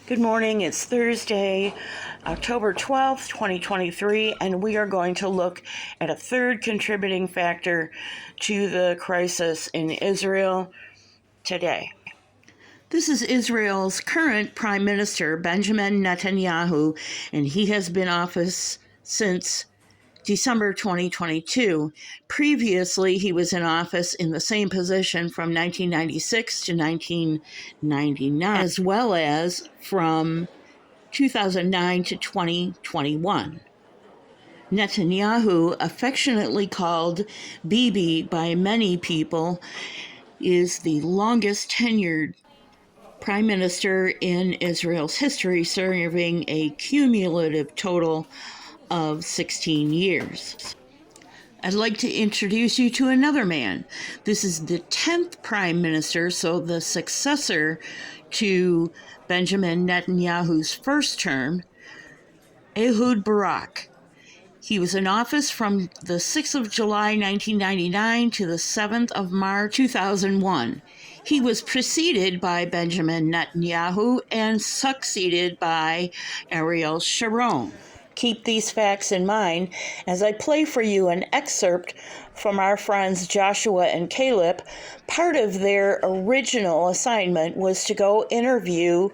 Good morning. It's Thursday, October 12th, 2023, and we are going to look at a third contributing factor to the crisis in Israel today. This is Israel's current Prime Minister, Benjamin Netanyahu, and he has been in office since December 2022. Previously, he was in office in the same position from 1996 to 1999, as well as from 2009 to 2021. Netanyahu, affectionately called Bibi by many people, is the longest tenured prime minister in Israel's history, serving a cumulative total of 16 years. I'd like to introduce you to another man. This is the 10th prime minister, so the successor to Benjamin Netanyahu's first term, Ehud Barak. He was in office from the 6th of July 1999 to the 7th of March 2001. He was preceded by Benjamin Netanyahu and succeeded by Ariel Sharon. Keep these facts in mind as I play for you an excerpt from our friends Joshua and Caleb. Part of their original assignment was to go interview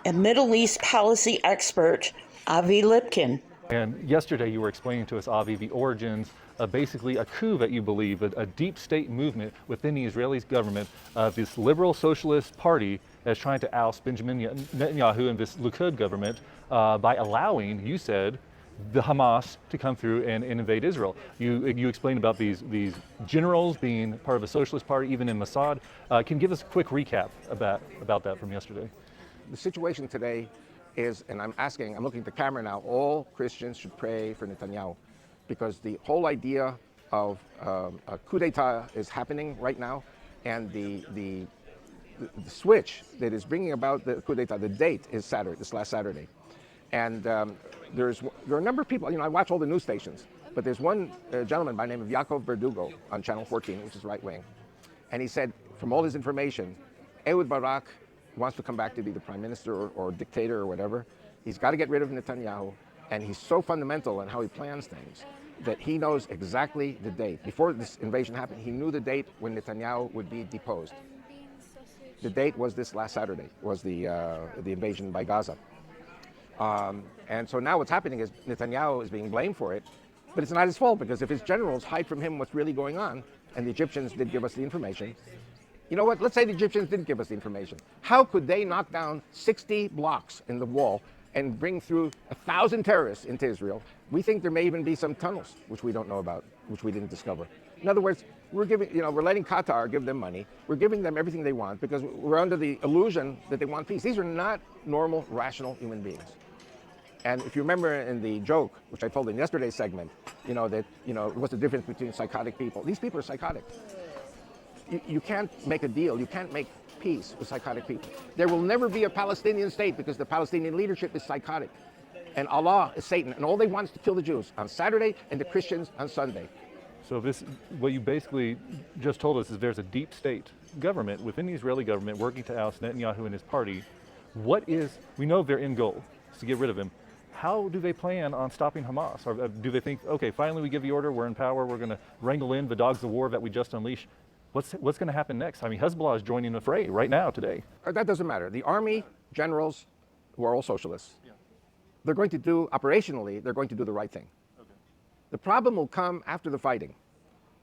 a Middle East policy expert, Avi Lipkin. And yesterday you were explaining to us, Avi, the origins of basically a coup that you believe, a deep state movement within the Israeli government of this liberal socialist party that's trying to oust Benjamin Netanyahu and this Likud government by allowing, you said, the Hamas to come through and invade Israel. You explained about these generals being part of a socialist party, even in Mossad. Can you give us a quick recap about that from yesterday? The situation today is, and I'm looking at the camera now, all Christians should pray for Netanyahu, because the whole idea of a coup d'etat is happening right now, and the switch that is bringing about the coup d'etat, the date is Saturday, this last Saturday. And there are a number of people, I watch all the news stations, but there's one gentleman by the name of Yaakov Verdugo on Channel 14, which is right wing, and he said, from all his information, Ehud Barak wants to come back to be the prime minister or dictator or whatever. He's got to get rid of Netanyahu, and he's so fundamental in how he plans things that he knows exactly the date. Before this invasion happened, he knew the date when Netanyahu would be deposed. The date was this last Saturday, was the invasion by Gaza. And so now what's happening is Netanyahu is being blamed for it, but it's not his fault, because if his generals hide from him what's really going on, and the Egyptians did give us the information, you know what? Let's say the Egyptians didn't give us the information. How could they knock down 60 blocks in the wall and bring through 1,000 terrorists into Israel? We think there may even be some tunnels, which we don't know about, which we didn't discover. In other words, we're letting Qatar give them money. We're giving them everything they want because we're under the illusion that they want peace. These are not normal, rational human beings. And if you remember in the joke, which I told in yesterday's segment, what's the difference between psychotic people? These people are psychotic. You can't make a deal. You can't make peace with psychotic people. There will never be a Palestinian state because the Palestinian leadership is psychotic. And Allah is Satan. And all they want is to kill the Jews on Saturday and the Christians on Sunday. So what you basically just told us is there's a deep state government within the Israeli government working to oust Netanyahu and his party. We know their end goal is to get rid of him. How do they plan on stopping Hamas? Or do they think, okay, finally we give the order, we're in power, we're going to wrangle in the dogs of war that we just unleashed? What's going to happen next? I mean, Hezbollah is joining the fray right now today. That doesn't matter. The army generals, who are all socialists, they're going to do, operationally, they're going to do the right thing. Okay. The problem will come after the fighting,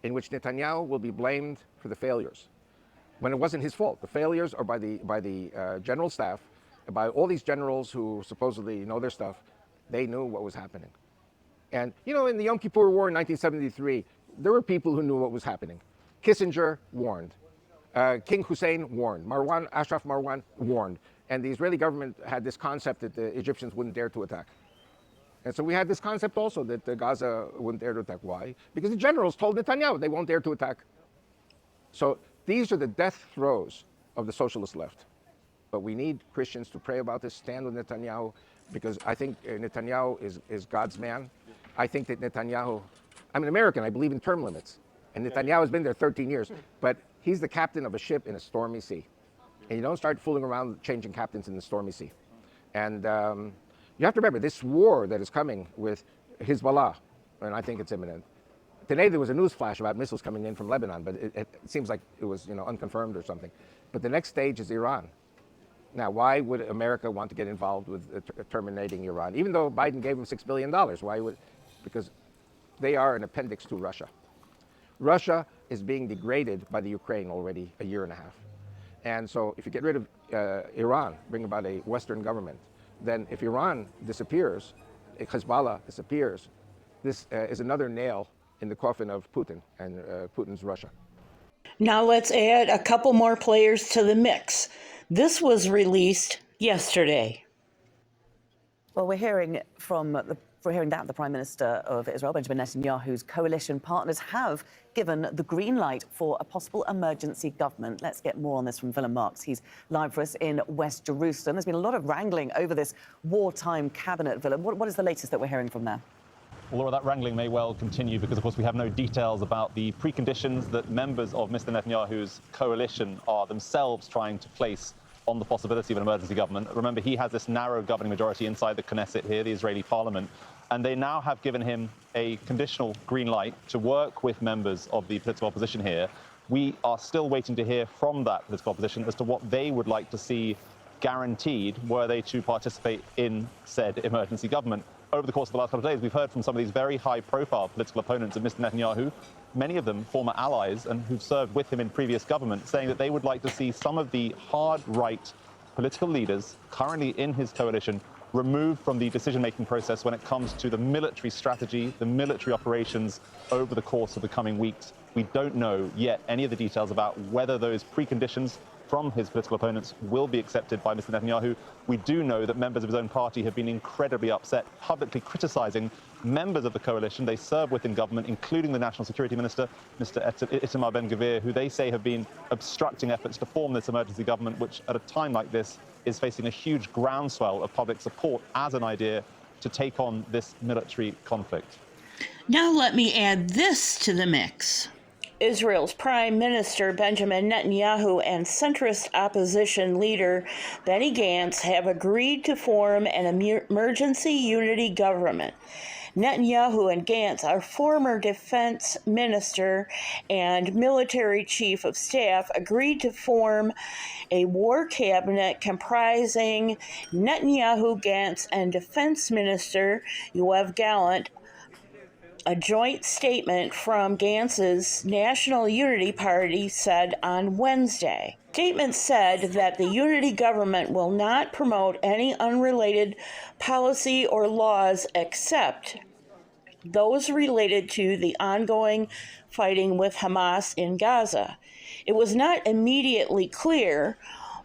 in which Netanyahu will be blamed for the failures, when it wasn't his fault. The failures are by the general staff, by all these generals who supposedly know their stuff. They knew what was happening. And, in the Yom Kippur War in 1973, there were people who knew what was happening. Kissinger warned. King Hussein warned. Ashraf Marwan warned. And the Israeli government had this concept that the Egyptians wouldn't dare to attack. And so we had this concept also that Gaza wouldn't dare to attack. Why? Because the generals told Netanyahu they won't dare to attack. So these are the death throes of the socialist left. But we need Christians to pray about this, stand with Netanyahu, because I think Netanyahu is God's man. I think that Netanyahu, I'm an American, I believe in term limits. And Netanyahu has been there 13 years, but he's the captain of a ship in a stormy sea. And you don't start fooling around changing captains in the stormy sea. And you have to remember this war that is coming with Hezbollah, and I think it's imminent. Today there was a news flash about missiles coming in from Lebanon, but it seems like it was unconfirmed or something. But the next stage is Iran. Now, why would America want to get involved with terminating Iran? Even though Biden gave them $6 billion, why would? Because they are an appendix to Russia. Russia is being degraded by the Ukraine already a year and a half. And so if you get rid of Iran, bring about a Western government, then if Iran disappears, if Hezbollah disappears, this is another nail in the coffin of Putin and Putin's Russia. Now let's add a couple more players to the mix. This was released yesterday. Well, we're hearing that the Prime Minister of Israel, Benjamin Netanyahu's coalition partners have given the green light for a possible emergency government. Let's get more on this from Willem Marks. He's live for us in West Jerusalem. There's been a lot of wrangling over this wartime cabinet, Willem. What is the latest that we're hearing from there? Well, Laura, that wrangling may well continue because, of course, we have no details about the preconditions that members of Mr. Netanyahu's coalition are themselves trying to place on the possibility of an emergency government. Remember, he has this narrow governing majority inside the Knesset here, the Israeli parliament, and they now have given him a conditional green light to work with members of the political opposition here. We are still waiting to hear from that political opposition as to what they would like to see guaranteed were they to participate in said emergency government. Over the course of the last couple of days, we've heard from some of these very high-profile political opponents of Mr. Netanyahu, many of them former allies and who've served with him in previous governments, saying that they would like to see some of the hard-right political leaders currently in his coalition removed from the decision-making process when it comes to the military strategy, the military operations over the course of the coming weeks. We don't know yet any of the details about whether those preconditions from his political opponents will be accepted by Mr. Netanyahu. We do know that members of his own party have been incredibly upset, publicly criticizing members of the coalition they serve with in government, including the National Security Minister, Mr. Itamar Ben-Gvir, who they say have been obstructing efforts to form this emergency government, which at a time like this is facing a huge groundswell of public support as an idea to take on this military conflict. Now let me add this to the mix. Israel's Prime Minister Benjamin Netanyahu and centrist opposition leader Benny Gantz have agreed to form an emergency unity government. Netanyahu and Gantz are former defense minister and military chief of staff agreed to form a war cabinet comprising Netanyahu, Gantz, and defense minister Yoav Gallant. A joint statement from Gantz's National Unity Party said on Wednesday. Statement said that the unity government will not promote any unrelated policy or laws except those related to the ongoing fighting with Hamas in Gaza. It was not immediately clear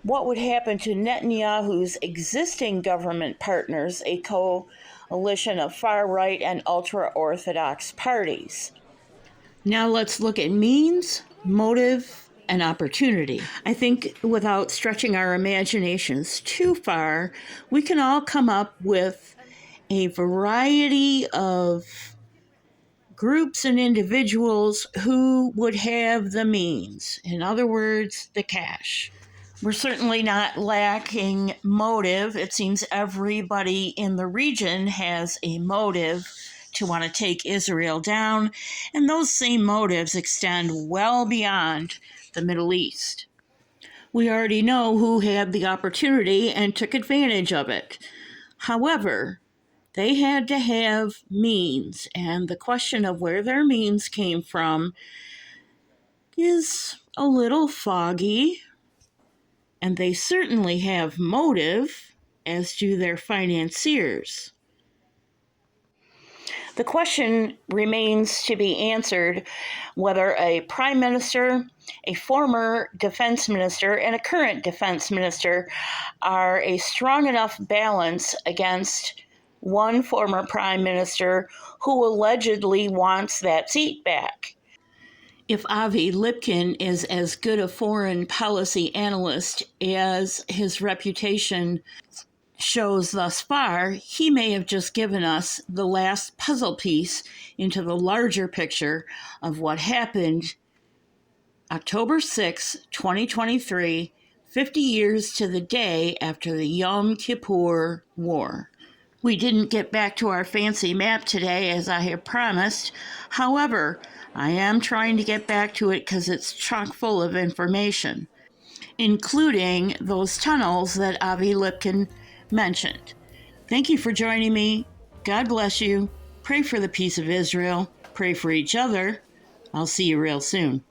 what would happen to Netanyahu's existing government partners, a coalition of far-right and ultra-Orthodox parties. Now let's look at means, motive, and opportunity. I think without stretching our imaginations too far, we can all come up with a variety of groups and individuals who would have the means. In other words, the cash. We're certainly not lacking motive. It seems everybody in the region has a motive to want to take Israel down, and those same motives extend well beyond the Middle East. We already know who had the opportunity and took advantage of it. However, they had to have means, and the question of where their means came from is a little foggy. And they certainly have motive, as do their financiers. The question remains to be answered whether a prime minister, a former defense minister, and a current defense minister are a strong enough balance against one former prime minister who allegedly wants that seat back. If Avi Lipkin is as good a foreign policy analyst as his reputation shows thus far, he may have just given us the last puzzle piece into the larger picture of what happened October 6, 2023, 50 years to the day after the Yom Kippur War. We didn't get back to our fancy map today as I had promised. However, I am trying to get back to it because it's chock full of information, including those tunnels that Avi Lipkin mentioned. Thank you for joining me. God bless you. Pray for the peace of Israel. Pray for each other. I'll see you real soon.